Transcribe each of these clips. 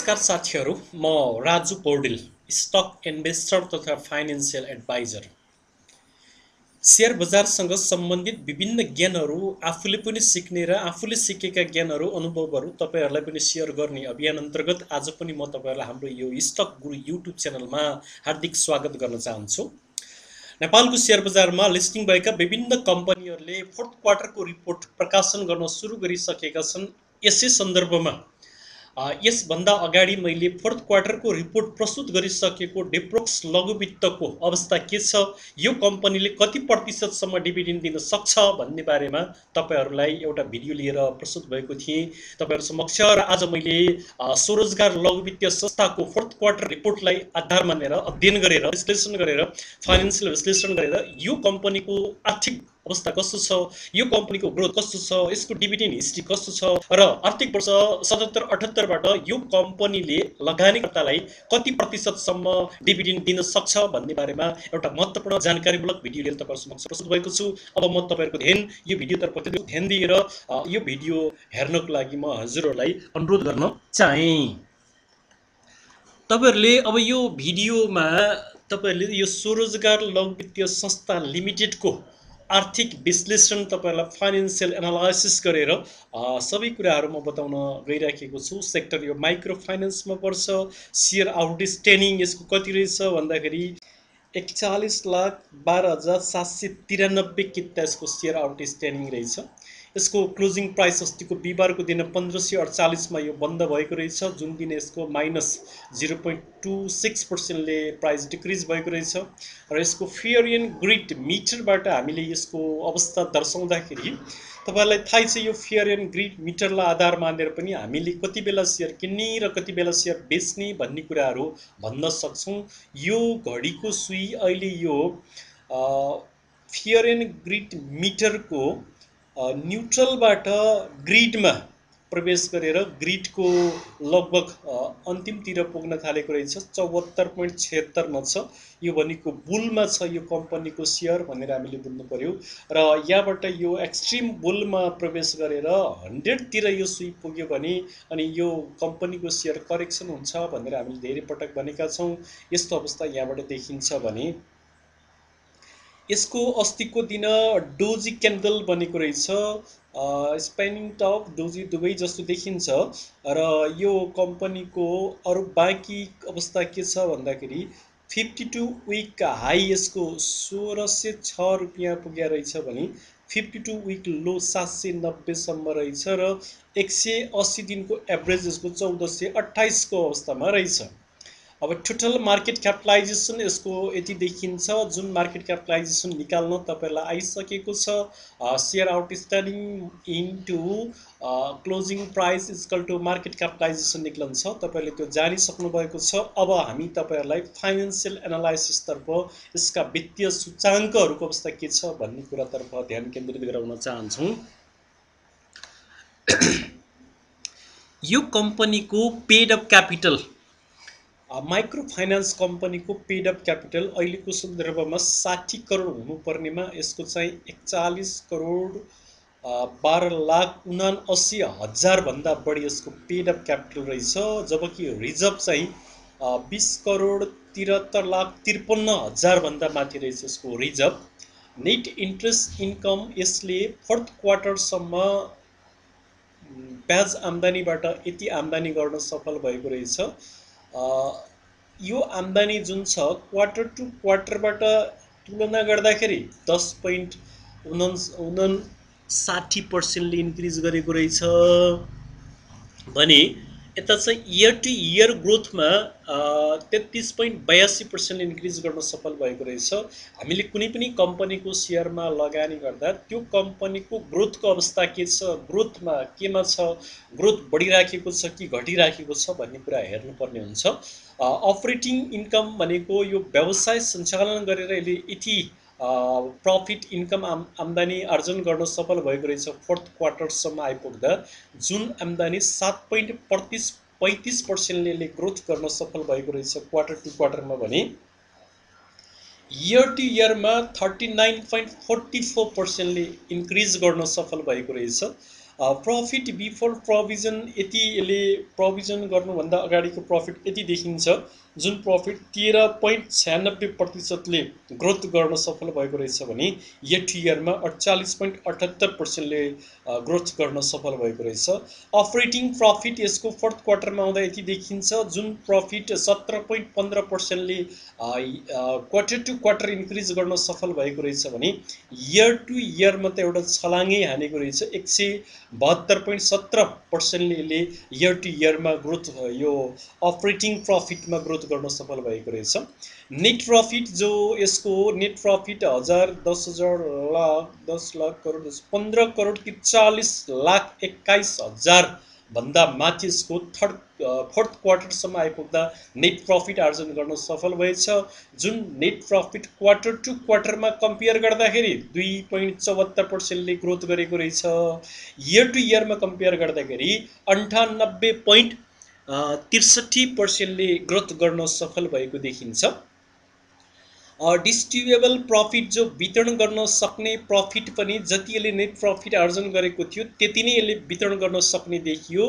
नमस्कार साथीहरू, म राजु पौडेल, स्टक इन्भेस्टर तथा फाइनेन्सियल एडभाइजर। शेयर बजारसँग सम्बन्धित विभिन्न ज्ञानहरू आफूले पनि सिक्ने र आफूले सिकेका ज्ञानहरू अनुभवहरू तपाईहरूलाई पनि सेयर गर्ने अभियान अन्तर्गत आज पनि म तपाईहरूलाई हाम्रो यो स्टक गुरु युट्युब च्यानलमा हार्दिक स्वागत गर्न चाहन्छु। नेपालको शेयर बजारमा लिस्टिङ भएका विभिन्न कम्पनीहरूले फोर्थ क्वार्टरको रिपोर्ट प्रकाशन गर्न सुरु गरिसकेका छन्। यसै सन्दर्भमा यसभन्दा अगाडि मैले फोर्थ क्वार्टरको रिपोर्ट प्रस्तुत गरिसकेको डेप्रोक्स लघुवित्तको अवस्था के छ, यो कम्पनीले कति प्रतिशतसम्म डिभिडेन्ड दिन सक्छ भन्ने बारेमा तपाईहरूलाई एउटा भिडियो लिएर प्रस्तुत भएको थिएँ तपाईहरू समक्ष। र आज मैले स्वरोजगार लघुवित्तीय संस्थाको फोर्थ क्वार्टर रिपोर्टलाई आधार मानेर अध्ययन गरेर विश्लेषण गरेर फाइनेन्सियल विश्लेषण गरेर यो कम्पनीको आर्थिक अवस्था कस्तो छ, यो कम्पनीको ग्रोथ कस्तो छ, यसको डिभिडेन्ड हिस्ट्री कस्तो छ र आर्थिक वर्ष 77-78 बाट यो कम्पनीले लगानीकर्तालाई कति प्रतिशतसम्म डिभिडेन्ड दिन सक्छ भन्ने बारेमा एउटा महत्त्वपूर्ण जानकारीमूलक भिडियो लिएर तपाईहरु समक्ष प्रस्तुत भएको छु। अब म तपाईहरुको ध्यान यो भिडियोतर्फ ध्यान दिएर यो भिडियो हेर्नको लागि म हजुरहरूलाई अनुरोध गर्न चाहे। तपाईहरुले अब यो भिडियोमा तपाईहरुले यो स्वरोजगार लघुवित्तीय संस्था लिमिटेडको आर्थिक विश्लेषण तपाईहरुलाई फाइनेन्सियल एनालाइसिस गरेर सबै कुराहरू म बताउन गइराखेको छु। सेक्टर यो माइक्रो फाइनेन्समा पर्छ। शेयर आउटस्ट्यान्डिङ यसको कति रहेछ भन्दाखेरि 41,12,793 किता यसको शेयर आउटस्ट्यान्डिङ रहेछ। यसको क्लोजिङ प्राइस अस्तिको बिहिबारको दिन 1548 मा यो बन्द भएको रहेछ, जुन दिन यसको -0.26% ले प्राइस डिक्रिज भएको रहेछ। र यसको फियर एन्ड ग्रिड मिटरबाट हामीले यसको अवस्था दर्शाउँदाखेरि तपाईलाई थाहै छ यो फियर एन्ड ग्रिड मिटरलाई आधार मानेर पनि हामीले कति बेला शेयर किन्ने र कति बेला शेयर बेच्ने भन्ने कुराहरू भन्न सक्छौं। यो घडीको सुई अहिले यो फियर एन्ड ग्रिड मिटरको न्यूट्रलबाट ग्रिडमा प्रवेश गरेर ग्रिडको लगभग अन्तिमतिर पुग्न थालेको रहेछ। 74.76 मा छ। यो भनेको बुलमा छ यो कम्पनीको शेयर भनेर हामीले बुझ्नु पर्यो। र यहाँबाट यो एक्सट्रिम बुलमा प्रवेश गरेर 100 तिर यो सुई पुग्यो भने अनि यो कम्पनीको शेयर करेक्सन हुन्छ भनेर हामीले धेरै पटक भनेका छौं। यस्तो अवस्था यहाँबाट देखिन्छ भने यसको अस्तिको दिन डोजी क्यान्डल बनेको रहेछ। स्पेनिङ टप डोजी दुवै जस्तो देखिन्छ। र यो कम्पनीको अरु बाँकी अवस्था के छ भन्दाखेरि 52 विक हाई यसको 1606 रुपैयाँ पुगेको रहेछ भने 52 विक लो 790 सम्म रहेछ र 180 दिनको एभरेज यसको 1428 को अवस्थामा रहेछ। अब टोटल मार्केट क्यापिटलाइजेसन यसको यति देखिन्छ, जुन मार्केट क्यापिटलाइजेसन निकाल्न तपाईलाई आइसकेको छ। Share outstanding into closing price equal to market capitalization निक्लन्छ। तपाईले त्यो जानिसक्नु भएको छ। अब हामी तपाईहरुलाई फाइनेन्सियल एनालाइसिस तर्फ यसका वित्तीय सूचाङ्कहरूको अवस्था के छ भन्ने कुरातर्फ ध्यान केन्द्रित गराउन चाहन्छौं। यो कम्पनीको paid up capital micro finance कम्पनीको पेड अप क्यापिटल अहिलेको सन्दर्भमा 60 करोड हुनुपर्नेमा यसको चाहिँ 41 करोड 12,79,000 भन्दा बढी यसको पेड अप क्यापिटल रहेछ। जबकि रिजर्भ चाहिँ 20 करोड 73,53,000 भन्दा माथि रहेछ यसको रिजर्भ। नेट इन्ट्रेस्ट इन्कम यसले फोर्थ क्वार्टरसम्म ब्याज आम्दानीबाट यति आम्दानी गर्न सफल भएको रहेछ। यो आम्दानी जुन छ क्वार्टर टु क्वार्टरबाट तुलना गर्दाखेरि 10.59% ले इन्क्रिज गरेको रहेछ भने यता चाहिँ इयर टु इयर ग्रोथमा 33.82% इन्क्रिज गर्न सफल भएको रहेछ। हामीले कुनै पनि कम्पनीको शेयरमा लगानी गर्दा त्यो कम्पनीको ग्रोथको अवस्था के छ, ग्रोथमा केमा छ, ग्रोथ बढिराखेको छ कि घटिराखेको छ भन्ने कुरा हेर्नुपर्ने हुन्छ। अपरेटिङ इन्कम भनेको यो व्यवसाय सञ्चालन गरेर यसले यति प्रॉफिट इन्कम आम्दानी आर्जन गर्न सफल भएको रहेछ फोर्थ क्वार्टरसम्म आइपुग्दा, जुन आम्दानी 7.35% ले ग्रोथ गर्न सफल भएको रहेछ क्वार्टर टु क्वार्टरमा भने इयर टु इयरमा 39.44% ले इन्क्रिज गर्न सफल भएको रहेछ। प्रॉफिट बिफोर प्रोभिजन यति यसले प्रोभिजन गर्नुभन्दा अगाडिको प्रॉफिट यति देखिन्छ जुन प्रॉफिट 13.96% ले ग्रोथ गर्न सफल भएको रहेछ भने इयर टु इयरमा 48.78% ले ग्रोथ गर्न सफल भएको रहेछ। अपरेटिङ प्रॉफिट यसको फोर्थ क्वार्टरमा आउँदा यति देखिन्छ जुन प्रॉफिट 17.15% ले क्वार्टर टु क्वार्टर इन्क्रिज गर्न सफल भएको रहेछ भने इयर टु इयरमा त एउटा छलाङ्गै हानेको रहेछ 172.17% ले इयर टु इयरमा ग्रोथ यो अपरेटिङ प्रॉफिटमा ग्रोथ गर्न सफल भएको रहेछ। नेट प्रॉफिट जो यसको नेट प्रॉफिट 1000 लाख 10 लाख करोड 15 करोड 40,21,000 भन्दा माथि यसको फोर्थ क्वार्टरसम्म आइपुग्दा नेट प्रॉफिट आर्जन गर्न सफल भएछ जुन नेट प्रॉफिट क्वार्टर टु क्वार्टरमा कम्पेयर गर्दाखेरि 2.74% ले ग्रोथ गरेको रहेछ। इयर टु इयरमा कम्पेयर गर्दाखेरि 98.63% ले ग्रोथ गर्न सफल भएको देखिन्छ। डिस्ट्रिब्युएबल प्रॉफिट जो वितरण गर्न सक्ने प्रॉफिट पनि जति यसले नेट प्रॉफिट आर्जन गरेको थियो त्यति नै यसले वितरण गर्न सक्ने देखियो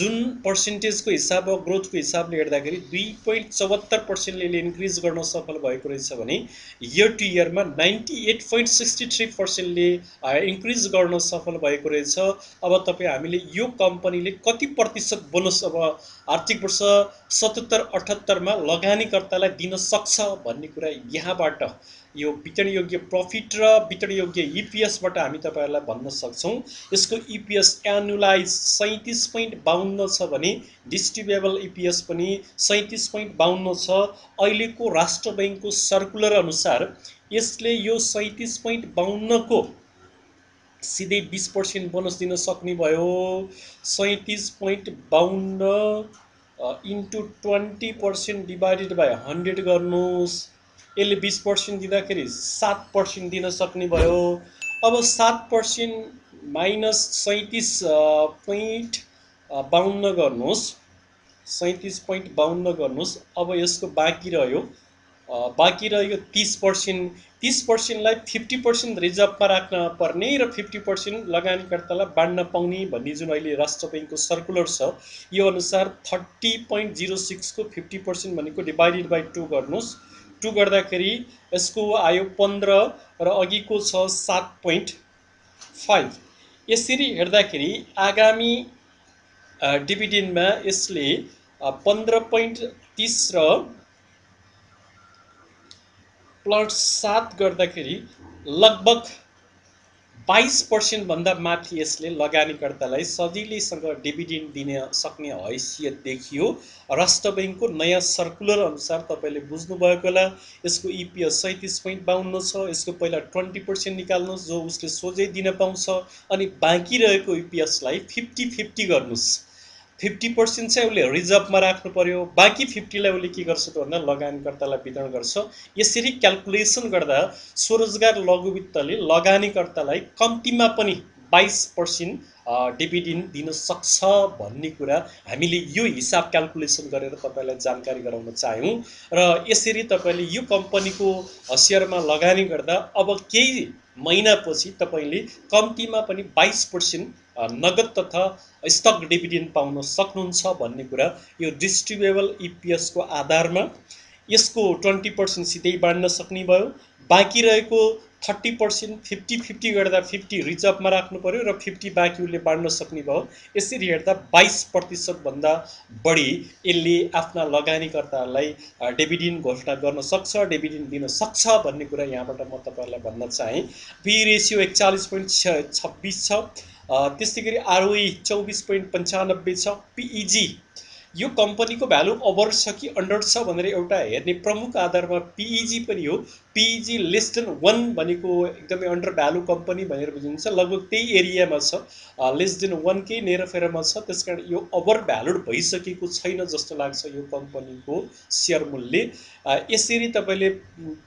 जुन पर्सेन्टेजको हिसाबमा ग्रोथको हिसाबले हेर्दाखेरि 2.74% ले इन्क्रिज गर्न सफल भएको रहेछ भने इयर टु इयरमा 98.63% ले इन्क्रिज गर्न सफल भएको रहेछ। अब तपाईँ हामीले यो कम्पनीले कति प्रतिशत बोनस अब आर्थिक वर्ष 77-78 मा लगानीकर्तालाई दिन सक्छ भन्ने कुरा यहाँबाट यो वितरण योग्य प्रॉफिट र वितरण योग्य ईपीएसबाट हामी तपाईहरुलाई भन्न सक्छौं। यसको ईपीएस एनुअलाइज 37.52 छ भने डिस्ट्रिब्युएबल ईपीएस पनि 37.52 छ। अहिलेको राष्ट्र बैंकको सर्कुलर अनुसार यसले यो 37.52 को सिधै 20% बोनस दिन सक्ने भयो। 37.52 into 20% डिवाइडेड बाइ 100 गर्नुस्। यसले 20% दिँदाखेरि 7% दिन सक्ने भयो। अब 7% माइनस 37.52 गर्नुस्। 37.52 गर्नुस्। अब यसको बाँकी रह्यो 30%। 30% लाई 50% रिजर्भमा राख्न पर्ने र 50% लगानीकर्तालाई बाँड्न पाउने भन्ने जुन अहिले राष्ट्र बैंकको सर्कुलर छ यो अनुसार 30.06 को 50% भनेको डिवाइडेड बाइ 2 गर्नुस्। 2 गर्दाखेरि यसको आयो 15 र अघिको छ 7.5। यसरी हेर्दाखेरि आगामी डिभिडेन्डमा यसले 15.30 र प्लस 7 गर्दाखेरि लगभग 22% भन्दा माथि यसले लगानीकर्तालाई सजिलैसँग डिभिडेन्ड दिन सक्ने हैसियत देखियो। राष्ट्र बैंकको नयाँ सर्कुलर अनुसार तपाईले बुझ्नु भएको होला यसको ईपीएस 37.52 छ। यसको पहिला 20% निकाल्नुस् जो उसले सोझै दिन पाउँछ अनि बाँकी रहेको ईपीएस लाई 50-50 गर्नुस्। 50% चाहिँ उसले रिजर्भमा राख्नु पर्यो, बाँकी 50 लाई उसले के गर्छ त भन्दा लगानीकर्तालाई वितरण गर्छ। यसरी क्याल्कुलेसन गर्दा स्वरोजगार लघुवित्तले लगानीकर्तालाई कम्तीमा पनि 22% डिभिडेन्ड दिन सक्छ भन्ने कुरा हामीले यो हिसाब क्याल्कुलेसन गरेर तपाईलाई जानकारी गराउन चाह्यौं। र यसरी तपाईले यो कम्पनीको शेयरमा लगानी गर्दा अब केही महिनापछि तपाईले कम्तीमा पनि 22% नगद तथा स्टक डिभिडेन्ड पाउन सक्नुहुन्छ भन्ने कुरा यो डिस्ट्रिब्युएबल ईपीएस को आधारमा यसको 20% सिधै बाँड्न सक्ने भयो। बाँकी रहेको 30% 50-50 गर्दा 50 रिजर्भमा राख्नु पर्यो र 50 बाँकी उसले बाँड्न सक्ने भयो। यसरी हेर्दा 22% भन्दा बढी यसले आफ्ना लगानीकर्ताहरूलाई डिभिडेन्ड घोषणा गर्न सक्छ, डिभिडेन्ड दिन सक्छ भन्ने कुरा यहाँबाट म तपाईहरुलाई भन्न चाहे। पी रेशियो 41.26 छ। त्यसैगरी आरओई 24.95 छ। पीईजी यो कम्पनीको भ्यालु ओभर छ कि अन्डर छ भनेर एउटा हेर्ने प्रमुख आधारमा पीईजी पनि हो। पीईजी लेस देन 1 भनेको एकदमै अन्डर भ्यालु कम्पनी भनेर बुझिन्छ, लगभग त्यही एरियामा छ, लेस देन 1 कै नेरफेरमा छ। त्यसकारण यो ओभर भ्यालुड भइसकेको छैन जस्तो लाग्छ यो कम्पनीको शेयर मूल्य। यसरी तपाईले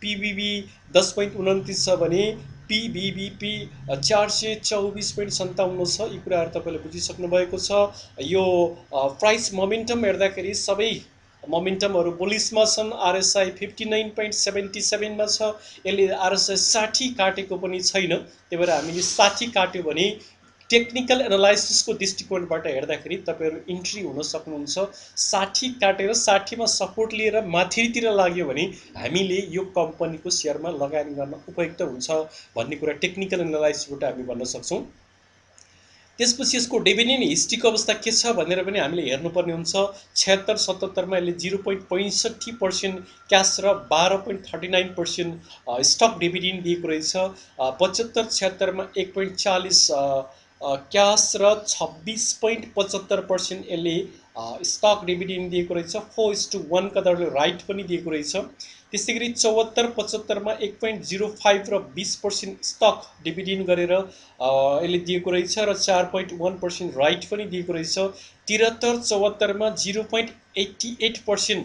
पीबीबी 10.29 छ भने पीबीबीपी 424.57 छ। यी कुराहरु तपाईले बुझिसक्नु भएको छ। यो प्राइस मोमेन्टम हेर्दाखेरि सबै मोमेन्टमहरु बुलिसमा छन्। आरएसआई 59.77 मा छ। यसले आरएसआई 60 काटेको पनि छैन। त्यही भएर हामीले 60 काट्यो भने टेक्निकल एनालाइसिसको दृष्टिकोणबाट हेर्दाखेरि तपाईँहरू इन्ट्री हुन सक्नुहुन्छ। 60 काटेर 60 मा सपोर्ट लिएर माथितिर लाग्यो भने हामीले यो कम्पनीको सेयरमा लगानी गर्न उपयुक्त हुन्छ भन्ने कुरा टेक्निकल एनालाइसिसबाट हामी भन्न सक्छौँ। त्यसपछि यसको डिभिडेन्ड हिस्ट्रीको अवस्था के छ भनेर पनि हामीले हेर्नुपर्ने हुन्छ। 76-77 मा यसले 0.65% क्यास र 12.39% स्टक डिभिडेन्ड दिएको रहेछ। 75-76 मा 1.40 क्यास र 26.75% यसले स्टक डिभिडेन्ड दिएको रहेछ। 4:1 का दरले राइट पनि दिएको रहेछ। त्यसै गरी 74-75 मा 1.05 र 20% स्टक डिभिडेन्ड गरेर यसले दिएको रहेछ र 4.1% राइट पनि दिएको रहेछ। 73-74 मा 0.88%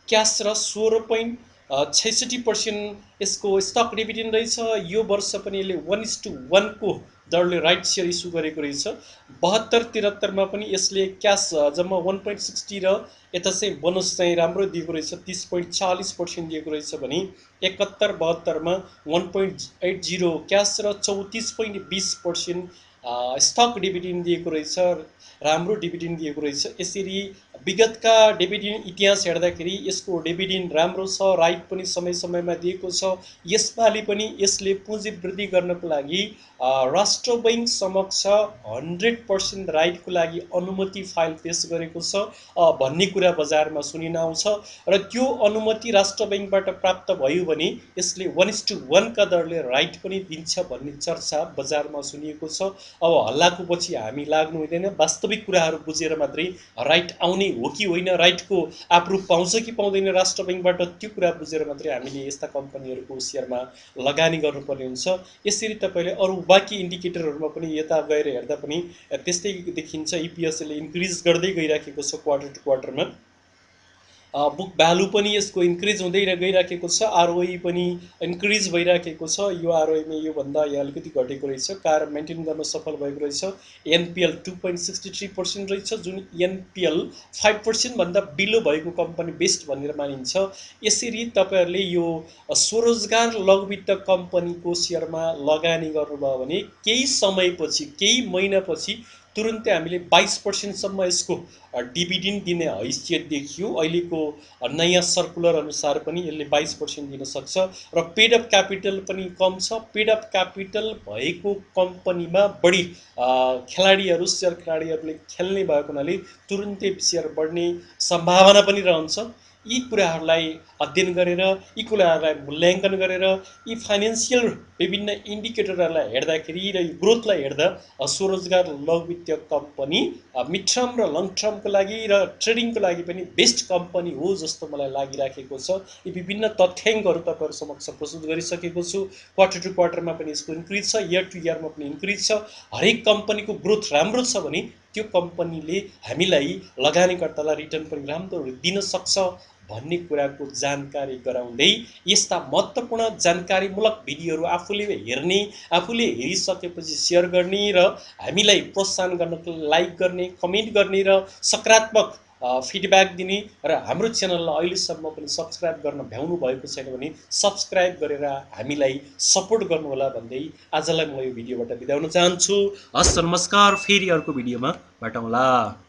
क्यास र 16.66% यसको स्टक डिभिडेन्ड रहेछ। यो वर्ष पनि यसले 1:1 को दरले राइट सेयर इस्यु गरेको रहेछ। 72-73 मा पनि यसले क्यास जम्मा 1.60 र यता चाहिँ बोनस चाहिँ राम्रो दिएको रहेछ, 30.40% दिएको रहेछ भने 71-72 मा 1.80 क्यास र 34.20% स्टक डिभिडेन्ड दिएको रहेछ, राम्रो डिभिडेन्ड दिएको रहेछ। यसरी विगतका डिभिडेन्ड इतिहास हेर्दाखेरि यसको डिभिडेन्ड राम्रो छ, राइट पनि समय समयमा दिएको छ। यसपालि पनि यसले पुँजी वृद्धि गर्नको लागि राष्ट्र बैंक समक्ष 100% राइटको लागि अनुमति फाइल पेश गरेको छ भन्ने कुरा बजारमा सुनिन आउँछ र त्यो अनुमति राष्ट्र बैंकबाट प्राप्त भयो भने यसले 1:1 का दरले राइट पनि दिन्छ भन्ने चर्चा बजारमा सुनिएको छ। अब हल्लाको पछि हामी लाग्नु हुँदैन, वास्तविक कुराहरू बुझेर मात्रै राइट आउने हो कि होइन, राइटको अप्रुभ पाउँछ कि पाउँदैन राष्ट्र बैंकबाट, त्यो कुरा बुझेर मात्रै हामीले यस्ता कम्पनीहरूको सेयरमा लगानी गर्नुपर्ने हुन्छ। यसरी तपाईँले अरू बाँकी इन्डिकेटरहरूमा पनि यता गएर हेर्दा पनि त्यस्तै देखिन्छ। इपिएसले इन्क्रिज गर्दै गइराखेको छ क्वार्टर टु क्वार्टरमा। बुक भ्यालु पनि यसको इन्क्रिज हुँदै गइराखेको छ। आरओई पनि इन्क्रिज भइराखेको छ। यो आरओईमा योभन्दा यहाँ अलिकति घटेको रहेछ, कारण मेन्टेन गर्न सफल भएको रहेछ। एनपिएल 2.63% रहेछ, जुन एनपिएल 5% भन्दा बिलो भएको कम्पनी बेस्ट भनेर मानिन्छ। यसरी तपाईँहरूले यो स्वरोजगार लघुवित्त कम्पनीको सेयरमा लगानी गर्नुभयो भने केही समयपछि, केही महिनापछि तुरुन्तै हामीले 22% सम्म यसको डिभिडेन्ड दिने हैसियत देखियो। अहिलेको नयाँ सर्कुलर अनुसार पनि यसले 22% दिन सक्छ र पेड अप क्यापिटल पनि कम छ। पेड अप क्यापिटल भएको कम्पनीमा बढी खेलाडीहरू, सेयर खेलाडीहरूले खेल्ने भएको हुनाले तुरुन्तै सेयर बढ्ने सम्भावना पनि रहन्छ। यी कुराहरूलाई अध्ययन गरेर, यी कुराहरूलाई मूल्याङ्कन गरेर, यी फाइनेन्सियल विभिन्न इन्डिकेटरहरूलाई हेर्दाखेरि र ग्रोथलाई हेर्दा स्वरोजगार लघुवित्तीय कम्पनी मिड टर्म र लङ टर्मको लागि र ट्रेडिङको लागि पनि बेस्ट कम्पनी हो जस्तो मलाई लागिराखेको छ। यी विभिन्न तथ्याङ्कहरू तपाईँहरू समक्ष प्रस्तुत गरिसकेको छु। क्वार्टर टु क्वार्टरमा पनि यसको इन्क्रिज छ, इयर टु इयरमा पनि इन्क्रिज छ। हरेक कम्पनीको ग्रोथ राम्रो छ भने त्यो कम्पनीले हामीलाई लगानीकर्तालाई रिटर्न पनि राम्रो दिन सक्छ भन्ने कुराको जानकारी गराउँदै यस्ता महत्त्वपूर्ण जानकारीमूलक भिडियोहरू आफूले हेर्ने, आफूले हेरिसकेपछि सेयर गर्ने र हामीलाई प्रोत्साहन गर्नको लाइक गर्ने, कमेन्ट गर्ने र सकारात्मक फिडब्याक दिने र हाम्रो च्यानललाई अहिलेसम्म पनि सब्सक्राइब गर्न भ्याउनु भएको छैन भने सब्सक्राइब गरेर हामीलाई सपोर्ट गर्नुहोला भन्दै आजलाई म यो भिडियोबाट बिदा हुन चाहन्छु। हस्, नमस्कार, फेरि अर्को भिडियोमा भेटौँला।